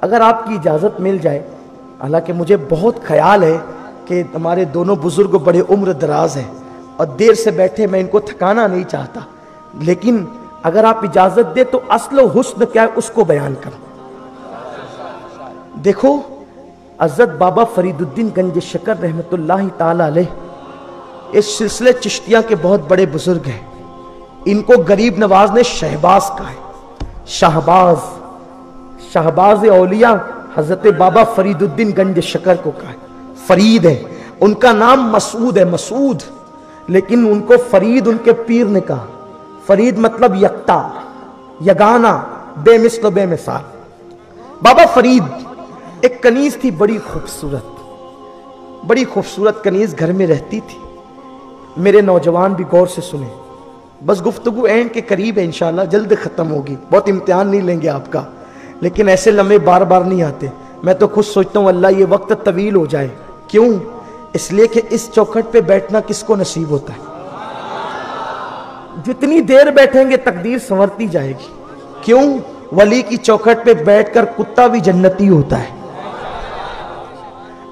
اگر آپ کی اجازت مل جائے، حالانکہ مجھے بہت خیال ہے کہ ہمارے دونوں بزرگ بڑے عمر دراز ہیں اور دیر سے بیٹھے، میں ان کو تھکانا نہیں چاہتا، لیکن اگر آپ اجازت دے تو اصل و حسن کیا ہے اس کو بیان کروں۔ دیکھو، حضرت بابا فرید الدین گنج شکر رحمت اللہ تعالی علیہ اس سلسلے چشتیہ کے بہت بڑے بزرگ ہیں۔ ان کو غریب نواز نے شہباز کہا ہے، شہباز اولیاء حضرت بابا فرید الدین گنج شکر کو کہا ہے۔ فرید ہے، ان کا نام مسعود ہے، مسعود، لیکن ان کو فرید ان کے پیر نے کہا۔ فرید مطلب یکتا، یگانہ، بے مثل و بے مثال۔ بابا فرید ایک کنیز تھی بڑی خوبصورت کنیز گھر میں رہتی تھی۔ میرے نوجوان بھی غور سے سنیں، بس گفتگو اینڈ کے قریب ہے، انشاءاللہ جلد ختم ہوگی، بہت امتحان نہیں لیں گے آپ کا، لیکن ایسے لمحے بار بار نہیں آتے۔ میں تو خود سوچتا ہوں اللہ یہ وقت طویل ہو جائے، کیوں؟ اس لیے کہ اس چوکھٹ پہ بیٹھنا کس کو نصیب ہوتا ہے؟ جتنی دیر بیٹھیں گے تقدیر سنورتی جائے گی، کیوں؟ ولی کی چوکھٹ پہ بیٹھ کر کتا بھی جنتی ہوتا ہے۔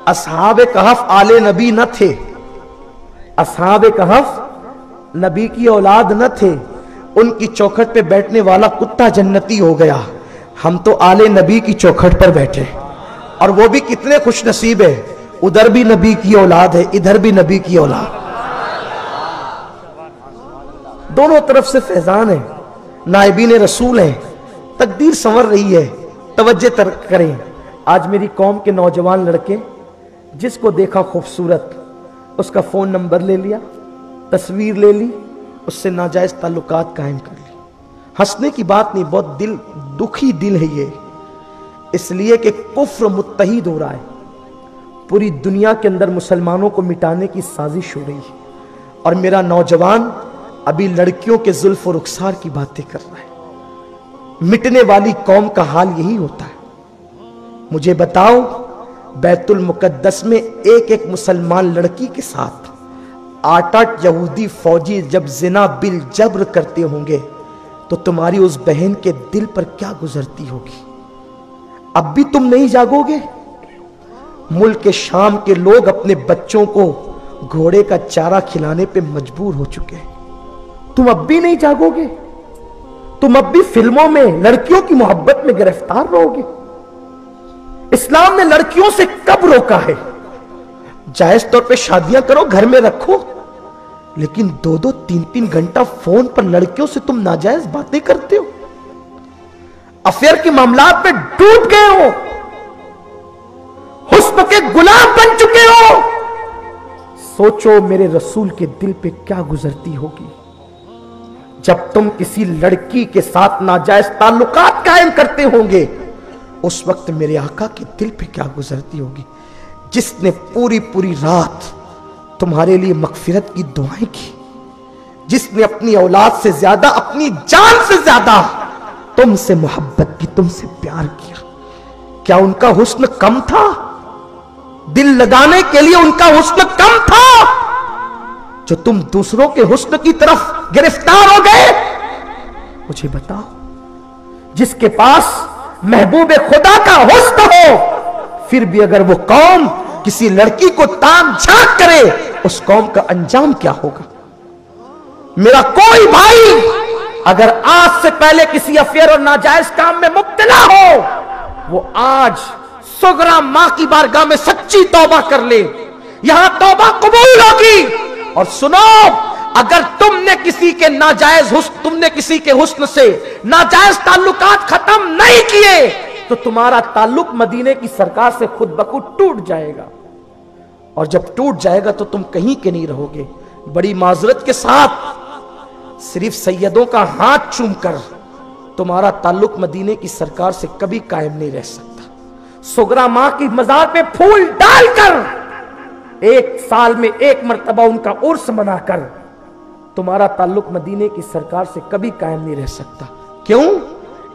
اصحاب کہف آل نبی نہ تھے، اصحاب کہف نبی کی اولاد نہ تھے، ان کی چوکھٹ پہ بیٹھنے والا کتا جنتی ہو گیا۔ ہم تو آل نبی کی چوکھٹ پر بیٹھے، اور وہ بھی کتنے خوش نصیب ہے، ادھر بھی نبی کی اولاد ہے، ادھر بھی نبی کی اولاد، دونوں طرف سے فیضان ہے، نائبین رسول ہیں، تقدیر سنور رہی ہے۔ توجہ کریں، آج میری قوم کے نوجوان لڑکے جس کو دیکھا خوبصورت، اس کا فون نمبر لے لیا، تصویر لے لی، اس سے ناجائز تعلقات قائم کر لی۔ ہنسنے کی بات نہیں، بہت دکھی دل ہے یہ، اس لیے کہ کفر متحد ہو رہا ہے، پوری دنیا کے اندر مسلمانوں کو مٹانے کی سازش ہو رہی ہے، اور میرا نوجوان ابھی لڑکیوں کے زلف و رخسار کی باتیں کر رہا ہے۔ مٹنے والی قوم کا حال یہی ہوتا ہے۔ مجھے بتاؤ، بیت المقدس میں ایک مسلمان لڑکی کے ساتھ 8 یہودی فوجی جب زنا بالجبر کرتے ہوں گے تو تمہاری اس بہن کے دل پر کیا گزرتی ہوگی؟ اب بھی تم نہیں جاگو گے؟ ملک شام کے لوگ اپنے بچوں کو گھوڑے کا چارہ کھلانے پہ مجبور ہو چکے ہیں، تم اب بھی نہیں جاگو گے؟ تم اب بھی فلموں میں لڑکیوں کی محبت میں گرفتار رہو گے؟ اسلام نے لڑکیوں سے کب روکا ہے؟ جائز طور پہ شادیاں کرو، گھر میں رکھو، لیکن 2-3 گھنٹہ فون پر لڑکیوں سے تم ناجائز باتیں کرتے ہو، افیئر کے معاملات میں ڈوب گئے ہو، حسن کے غلام بن چکے ہو۔ سوچو میرے رسول کے دل پہ کیا گزرتی ہوگی جب تم کسی لڑکی کے ساتھ ناجائز تعلقات قائم کرتے ہوں گے، اس وقت میرے آقا کے دل پہ کیا گزرتی ہوگی، جس نے پوری رات تمہارے لیے مغفرت کی دعائیں کی، جس نے اپنی اولاد سے زیادہ، اپنی جان سے زیادہ تم سے محبت کی، تم سے پیار کیا۔ کیا ان کا حسن کم تھا؟ دل لگانے کے لیے ان کا حسن کم تھا جو تم دوسروں کے حسن کی طرف گرفتار ہو گئے؟ مجھے بتاؤ، جس کے پاس محبوب خدا کا حسن ہو، پھر بھی اگر وہ قوم کسی لڑکی کو تان جھانک کرے، اس قوم کا انجام کیا ہوگا؟ میرا کوئی بھائی اگر آج سے پہلے کسی افیئر اور ناجائز کام میں مبتلا ہو، وہ آج سغرا ماں کی بارگاہ میں سچی توبہ کر لے، یہاں توبہ قبول ہوگی۔ اور سنو، اگر تم نے کسی کے حسن سے ناجائز تعلقات ختم نہیں کیے تو تمہارا تعلق مدینے کی سرکار سے خود بخود ٹوٹ جائے گا، اور جب ٹوٹ جائے گا تو تم کہیں کے نہیں رہو گے۔ بڑی معذرت کے ساتھ صرف سیدوں کا ہاتھ چوم کر تمہارا تعلق مدینے کی سرکار سے کبھی قائم نہیں رہ سکتا۔ سغرا ماں کی مزار پہ پھول ڈال کر 1 سال میں 1 مرتبہ ان کا عرس منا کر تمہارا تعلق مدینے کی سرکار سے کبھی قائم نہیں رہ سکتا۔ کیوں؟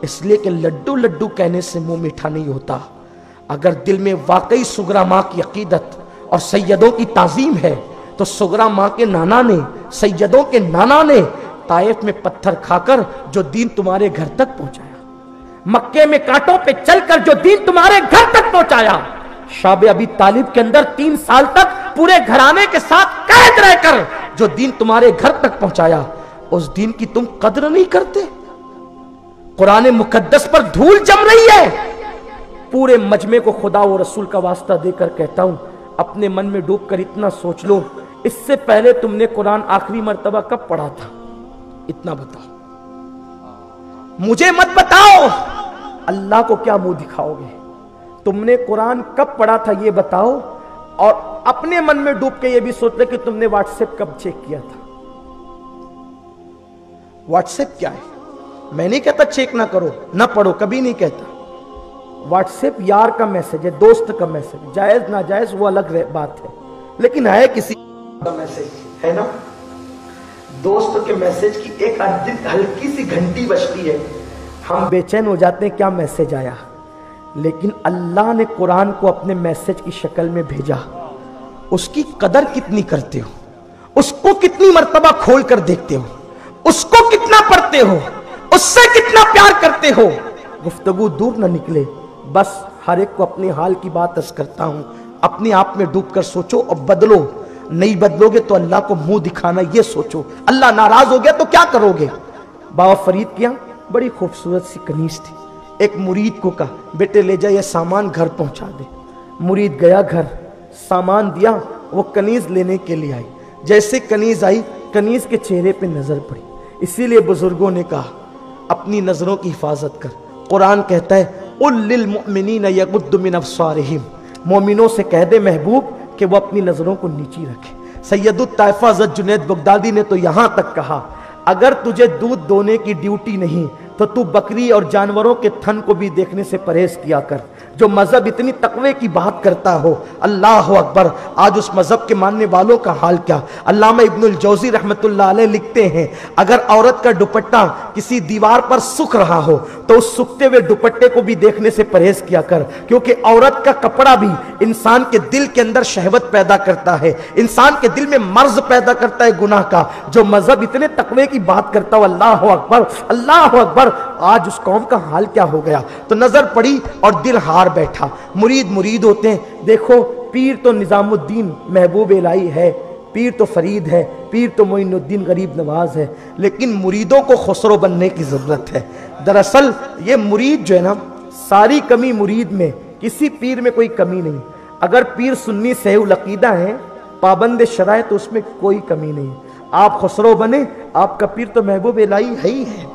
اس لیے کہ لڈو کہنے سے منہ میٹھا نہیں ہوتا۔ اگر دل میں واقعی سغرا ماں کی عقیدت اور سیدوں کی تعظیم ہے तो सुगरा माँ के नाना ने, सैयदों के नाना ने ताइफ में पत्थर खाकर जो दीन तुम्हारे घर तक पहुंचाया, मक्के में कांटों पे चलकर जो दीन तुम्हारे घर तक पहुंचाया, शाबे अबी तालिब के अंदर 3 साल तक पूरे घराने के साथ कैद रहकर जो दीन तुम्हारे घर तक पहुंचाया, उस दीन की तुम कदर नहीं करते। कुरान मुकद्दस पर धूल जम रही है। पूरे मजमे को खुदा और रसूल का वास्ता देकर कहता हूं, अपने मन में डूबकर इतना सोच लो, इससे पहले तुमने कुरान आखिरी मर्तबा कब पढ़ा था? इतना बताओ, मुझे मत बताओ, अल्लाह को क्या मुंह दिखाओगे? तुमने कुरान कब पढ़ा था ये बताओ, और अपने मन में डूब के ये भी सोच ले कि तुमने व्हाट्सएप कब चेक किया था। व्हाट्सएप क्या है? मैं नहीं कहता चेक ना करो ना पढ़ो, कभी नहीं कहता। व्हाट्सएप यार का मैसेज है, दोस्त का मैसेज, जायज ना जायज वो अलग बात है, लेकिन है किसी का मैसेज, है ना? दोस्त के मैसेज की एक हल्की सी घंटी बजती है, हम बेचैन हो जाते हैं क्या मैसेज आया। लेकिन अल्लाह ने कुरान को अपने मैसेज की शक्ल में भेजा, उसकी कदर कितनी करते हो? उसको कितनी मर्तबा खोल कर देखते हो? उसको कितना पढ़ते हो? उससे कितना प्यार करते हो? गुफ्तगू दूर न निकले, बस हर एक को अपने हाल की बात अर्ज करता हूं, अपने आप में डूबकर सोचो और बदलो। नहीं बदलोगे तो अल्लाह को मुंह दिखाना ये सोचो। अल्लाह नाराज हो गया तो क्या करोगे? बाबा फरीद की यहाँ बड़ी खूबसूरत सी कनीज थी। एक मुरीद को कहा, बेटे ले जा ये सामान घर पहुंचा दे। मुरीद गया घर, सामान दिया, वो कनीज लेने के लिए आई। जैसे कनीज आई, कनीज के चेहरे पे नजर पड़ी। इसीलिए बुजुर्गों ने कहा अपनी नजरों की हिफाजत कर। कुरान कहता है उल लिल मुमिनीन यगुद्दु मिन अब्सारिहिम, मोमिनों से कह दे महबूब कि वो अपनी नजरों को नीची रखे। सैयदुत ताइफा हज़रत जुनैद बगदादी ने तो यहां तक कहा, अगर तुझे दूध दोने की ड्यूटी नहीं तो तू बकरी और जानवरों के थन को भी देखने से परहेज किया कर। जो मजहब इतनी तकवे की बात करता हो, अल्लाह अकबर, आज उस मजहब के मानने वालों का हाल क्या। अल्लामा इब्नुल जौजी रहमतुल्लाह अलैह लिखते हैं, अगर औरत का दुपट्टा किसी दीवार पर सूख रहा हो तो उस सूखते हुए दुपट्टे को भी देखने से परहेज किया कर, क्योंकि औरत का कपड़ा भी इंसान के दिल के अंदर शहवत पैदा करता है, इंसान के दिल में मर्ज पैदा करता है गुनाह का। जो मजहब इतने तकवे की बात करता हो, अल्लाह अकबर, अल्लाह अकबर, आज उस कौम का हाल क्या हो गया। तो नजर पड़ी और दिल हार बैठा। मुरीद मुरीद होते हैं। देखो, पीर तो निजामुद्दीन महबूब इलाही है, पीर तो फरीद है, पीर तो मोइनुद्दीन गरीब नवाज है, लेकिन मुरीदों को खुसरो बनने की जरूरत है। दरअसल ये मुरीद जो है ना, सारी कमी मुरीद में, किसी पीर में कोई कमी नहीं। अगर पीर सुन्नी सहीह अकीदा है, पाबंद शराय, तो उसमें कोई कमी नहीं। आप खुसरो बने, आपका पीर तो महबूब इलाही है ही है,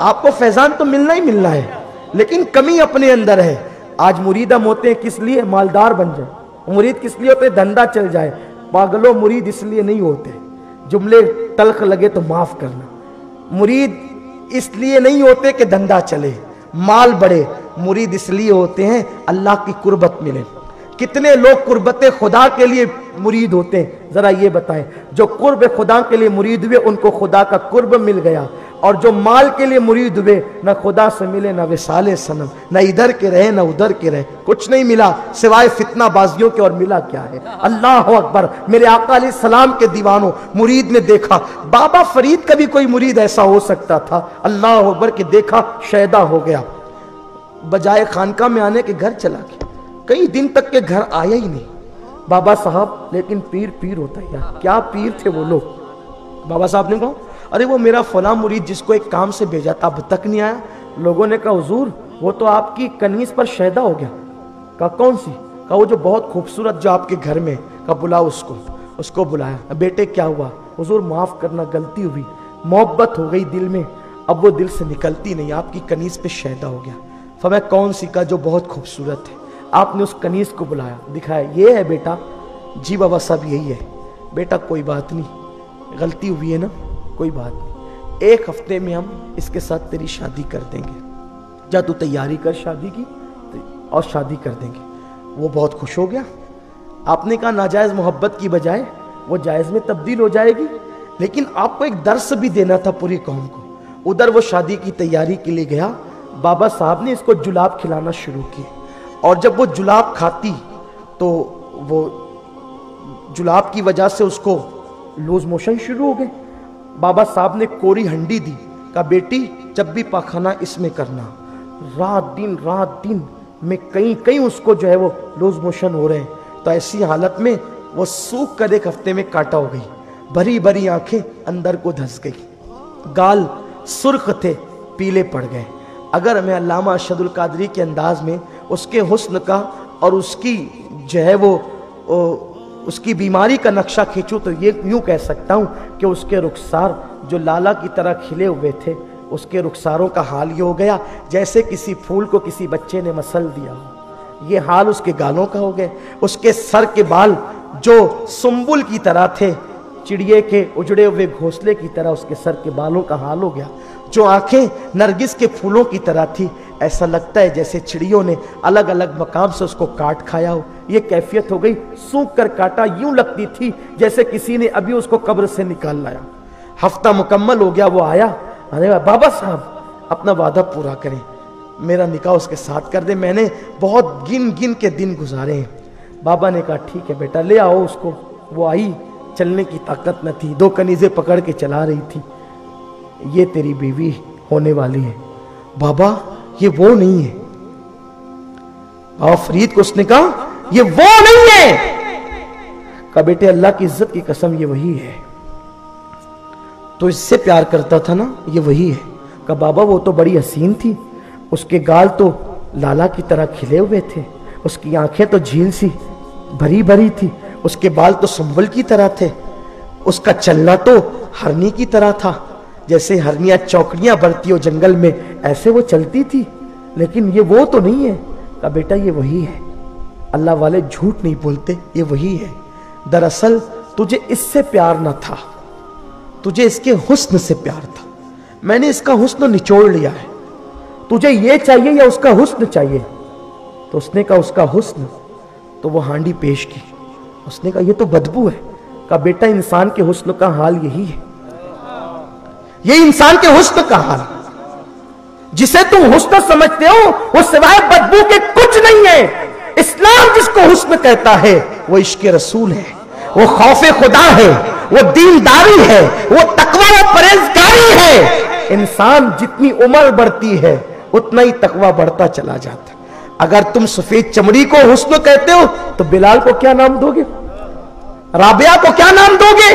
आपको फैजान तो मिलना ही मिलना है, लेकिन कमी अपने अंदर है। आज मुरीद हम होते हैं किस लिए? मालदार बन जाए। मुरीद किस लिए होते हैं? धंधा चल जाए। पागलों, मुरीद इसलिए नहीं होते, जुमले तल्ख लगे तो माफ करना। मुरीद इसलिए नहीं होते कि धंधा चले, माल बढ़े। मुरीद इसलिए होते हैं अल्लाह की कुर्बत मिले। कितने लोग कुर्बत खुदा के लिए मुरीद होते हैं, जरा ये बताएं। जो कुर्ब खुदा के लिए मुरीद हुए उनको खुदा का कुर्ब मिल गया, और जो माल के लिए मुरीद हुए न खुदा से मिले, न विसाले सनम, न इधर के रहे न उधर के रहे, कुछ नहीं मिला सिवाय फितना बाजियों के। और मिला क्या है? अल्लाह अकबर। मेरे आका अलैहि सलाम के दीवानों, मुरीद ने देखा, बाबा फरीद का भी कोई मुरीद ऐसा हो सकता था। अल्लाह अकबर के देखा, शैदा हो गया, बजाय खानका में आने के घर चला गया। कई दिन तक के घर आया ही नहीं बाबा साहब, लेकिन पीर पीर होता है यार। क्या पीर थे वो लोग। बाबा साहब ने कहा, अरे वो मेरा फला मुरीद जिसको एक काम से भेजा था अब तक नहीं आया। लोगों ने कहा, हुजूर वो तो आपकी कनीज पर शैदा हो गया। कहा कौन सी? कहा वो जो बहुत खूबसूरत जो आपके घर में। कहा बुलाओ उसको। उसको बुलाया। बेटे क्या हुआ? हुजूर माफ करना, गलती हुई, मोहब्बत हो गई दिल में, अब वो दिल से निकलती नहीं, आपकी कनीज पे शैदा हो गया। फरमाया कौन सी? का जो बहुत खूबसूरत है। आपने उस कनीज को बुलाया, दिखाया, ये है बेटा। जी बाबा सब यही है। बेटा कोई बात नहीं, गलती हुई है ना, कोई बात नहीं, 1 हफ्ते में हम इसके साथ तेरी शादी कर देंगे। जा तू तैयारी कर शादी की और शादी कर देंगे। वो बहुत खुश हो गया। आपने कहा नाजायज मोहब्बत की बजाय वो जायज में तब्दील हो जाएगी, लेकिन आपको एक दर्स भी देना था पूरी कौम को। उधर वो शादी की तैयारी के लिए गया। बाबा साहब ने इसको जुलाब खिलाना शुरू किए, और जब वो जुलाब खाती तो वो जुलाब की वजह से उसको लूज मोशन शुरू हो गए। बाबा साहब ने कोरी हंडी दी, कहा बेटी जब भी पाखाना इसमें करना। रात दिन में कहीं उसको जो है वो लूज मोशन हो रहे हैं। तो ऐसी हालत में वो सूख कर एक हफ्ते में काटा हो गई, भरी भरी आंखें अंदर को धंस गई, गाल सुर्ख थे पीले पड़ गए। अगर मैं अल्लामा अरशदुल कादरी के अंदाज में उसके हुस्न का और उसकी जो है वो उसकी बीमारी का नक्शा खींचूं तो ये यूं कह सकता हूं कि उसके रुखसार जो लाला की तरह खिले हुए थे, उसके रुखसारों का हाल ये हो गया जैसे किसी फूल को किसी बच्चे ने मसल दिया हो। ये हाल उसके गालों का हो गया। उसके सर के बाल जो सुंबुल की तरह थे, चिड़िए के उजड़े हुए घोंसले की तरह उसके सर के बालों का हाल हो गया। जो आंखें नरगिस के फूलों की तरह थी, ऐसा लगता है जैसे चिड़ियों ने अलग अलग मकाम से उसको काट खाया हो। ये कैफियत हो गई, सूख कर काटा, यूं लगती थी जैसे किसी ने अभी उसको कब्र से निकाल लाया। हफ्ता मुकम्मल हो गया, वो आया, अरे बाबा साहब अपना वादा पूरा करें, मेरा निकाह उसके साथ कर दे, मैंने बहुत गिन के दिन गुजारे हैं। बाबा ने कहा ठीक है बेटा ले आओ उसको। वो आई, चलने की ताकत न थी, 2 कनीजे पकड़ के चला रही थी। ये तेरी बीवी होने वाली है। बाबा ये वो नहीं है। बाबा फरीद को उसने कहा ये वो नहीं है। कहा बेटे अल्लाह की इज्जत की कसम ये वही है, तो इससे प्यार करता था ना, ये वही है। कहा बाबा वो तो बड़ी हसीन थी, उसके गाल तो लाला की तरह खिले हुए थे, उसकी आंखें तो झील सी भरी भरी थी, उसके बाल तो संबल की तरह थे, उसका चलना तो हरनी की तरह था, जैसे हरनियां चौकड़ियां भरती हो जंगल में, ऐसे वो चलती थी। लेकिन ये वो तो नहीं है। कहा बेटा ये वही है, अल्लाह वाले झूठ नहीं बोलते, ये वही है। दरअसल तुझे इससे प्यार न था, तुझे इसके हुस्न से प्यार था, मैंने इसका हुस्न निचोड़ लिया है। तुझे ये चाहिए या उसका हुस्न चाहिए? तो उसने कहा उसका हुस्न। तो वो हांडी पेश की, उसने कहा ये तो बदबू है। कहा बेटा इंसान के हुस्न का हाल यही है, ये इंसान के हुस्न का हाल, जिसे तुम हुस्न समझते हो वो सिवाय बदबू के कुछ नहीं है। इस्लाम जिसको हुस्न कहता है वो इश्क रसूल है, वो खौफे खुदा है, वो दीनदारी है, वो तकवा और परहेजगारी है। इंसान जितनी उम्र बढ़ती है उतना ही तकवा बढ़ता चला जाता है। अगर तुम सफेद चमड़ी को हुस्न कहते हो तो बिलाल को क्या नाम दोगे, राबिया को क्या नाम दोगे?